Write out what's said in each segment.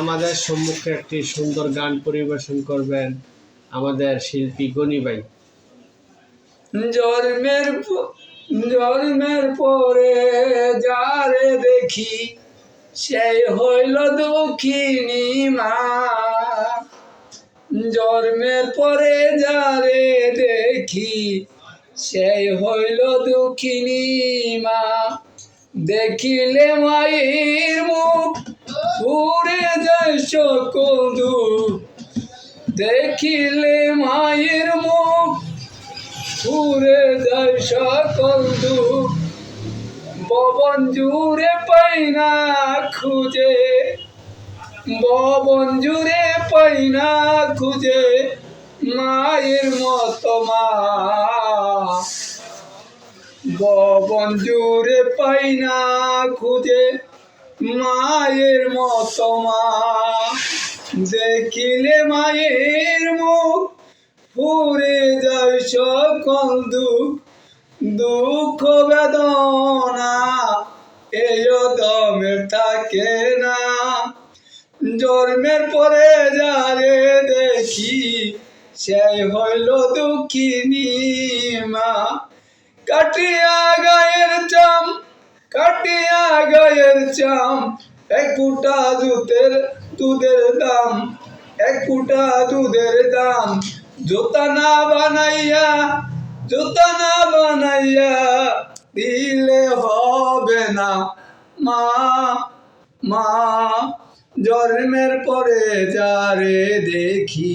আমাদের সম্মুখে একটি সুন্দর গান পরিবেশন করবেন আমাদের শিল্পী গনি ভাই। জন্মের পরে যারে দেখি সেই হইল দুঃখিনী মা। জন্মের পরে যারে দেখি সেই হইল দুঃখিনী মা। দেখিলে মায়ের মুখ পুরে যায় সকল দুঃখ। দেখিলে মায়ের মুখ পুরে যায় সকল দুঃখ। ভবন জুড়ে পাই না খুঁজে, ভবন জুড়ে পাই না খুঁজে মায়ের মতো মা। ভবন জুড়ে পাই না খুঁজে মায়ের মতো মা। দেখিলে মায়ের মুখ পুরে যায় সকল দুঃখ। দুঃখ বেদনা এই দমের থাকে না। জন্মের পরে যারে দেখি সেই হইল দুঃখিনী মা। কাটিয়া গায়ের চাম, কাটিয়া গায়ের চাম, এক ফুটা দুধের দাম, এক ফুটা দুধের দাম। জুতা না বানাইয়া, জুতা না বানাইয়া দিলে হবে না মা। মা জন্মের পরে যারে দেখি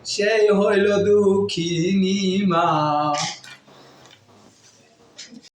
সেই হইল দুঃখিনী মা।